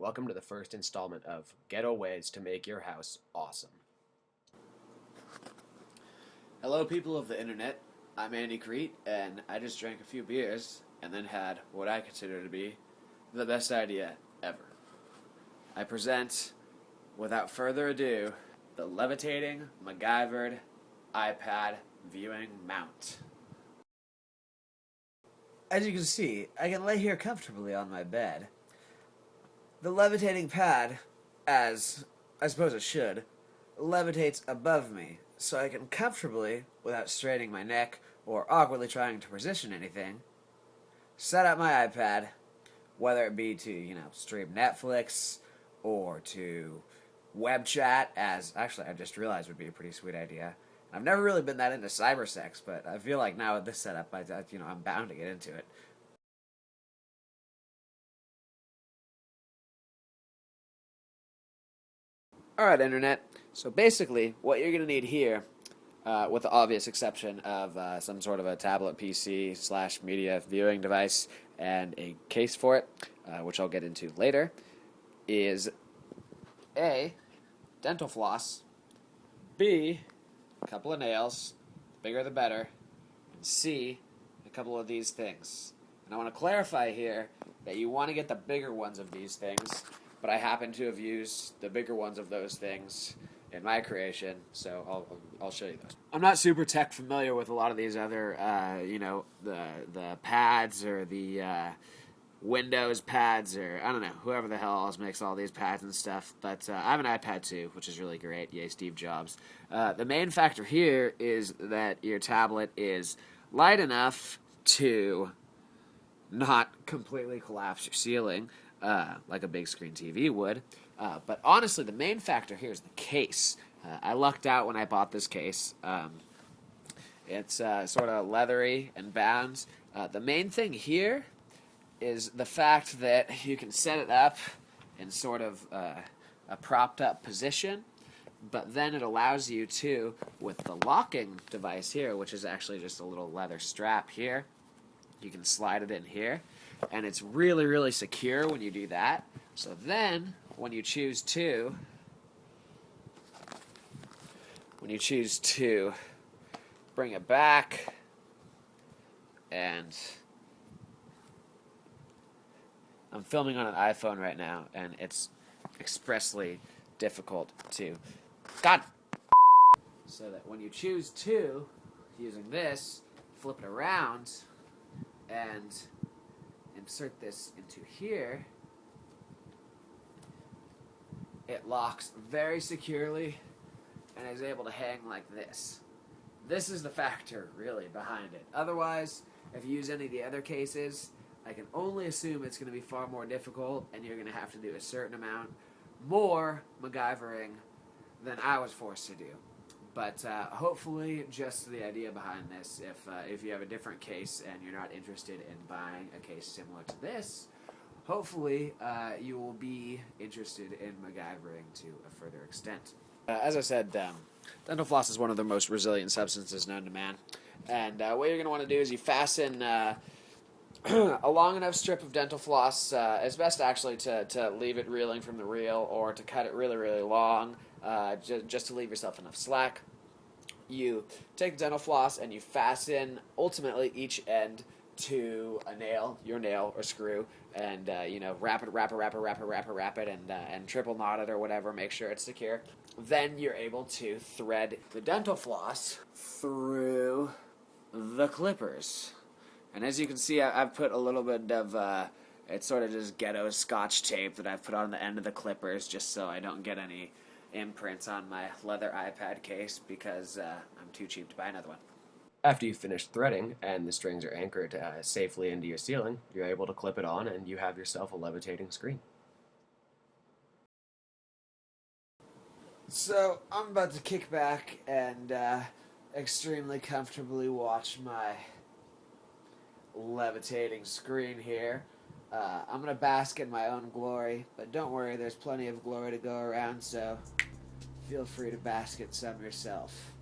Welcome to the first installment of Ghetto Ways to Make Your House Awesome. Hello, people of the internet. I'm Andy Crete, and I just drank a few beers and then had what I consider to be the best idea ever. I present, without further ado, the Levitating MacGyver'ed iPad viewing mount. As you can see, I can lay here comfortably on my bed. The levitating pad, as I suppose it should, levitates above me, so I can comfortably, without straining my neck or awkwardly trying to position anything, set up my iPad, whether it be to, stream Netflix or to web chat, as actually I just realized would be a pretty sweet idea. I've never really been that into cybersex, but I feel like now with this setup, I'm bound to get into it. Alright, Internet. So basically, what you're going to need here, with the obvious exception of some sort of a tablet PC / media viewing device and a case for it, which I'll get into later, is A, dental floss, B, a couple of nails, bigger the better, and C, a couple of these things. And I want to clarify here that you want to get the bigger ones of these things, but I happen to have used the bigger ones of those things in my creation, so I'll show you those. I'm not super tech familiar with a lot of these other, the pads or the Windows pads, or I don't know, whoever the hell else makes all these pads and stuff, but I have an iPad too, which is really great. Yay, Steve Jobs. The main factor here is that your tablet is light enough to not completely collapse your ceiling, like a big screen TV would. But honestly, the main factor here is the case. I lucked out when I bought this case. It's sort of leathery and bound. The main thing here is the fact that you can set it up in sort of a propped up position, but then it allows you to, with the locking device here, which is actually just a little leather strap here, you can slide it in here, and it's really, really secure when you do that. So then, when you choose to bring it back, and I'm filming on an iPhone right now, and it's expressly difficult to, so that when you choose to, using this, flip it around, and insert this into here, it locks very securely and is able to hang like this. This is the factor, really, behind it. Otherwise, if you use any of the other cases, I can only assume it's going to be far more difficult, and you're going to have to do a certain amount more MacGyvering than I was forced to do. But hopefully, just the idea behind this, if you have a different case and you're not interested in buying a case similar to this, hopefully you will be interested in MacGyvering to a further extent. As I said, dental floss is one of the most resilient substances known to man. And what you're going to want to do is you fasten a long enough strip of dental floss. It's best actually to leave it reeling from the reel, or to cut it really, really long, just to leave yourself enough slack. You take the dental floss and you fasten, ultimately, each end to a nail, your nail or screw, and wrap it, and triple knot it or whatever. Make sure it's secure. Then you're able to thread the dental floss through the clippers. And as you can see, I've put a little bit of it's sort of just ghetto Scotch tape that I've put on the end of the clippers, just so I don't get any imprints on my leather iPad case, because I'm too cheap to buy another one. After you've finished threading and the strings are anchored safely into your ceiling, you're able to clip it on and you have yourself a levitating screen. So, I'm about to kick back and extremely comfortably watch my levitating screen here. I'm going to bask in my own glory, but don't worry, there's plenty of glory to go around, so feel free to bask in some yourself.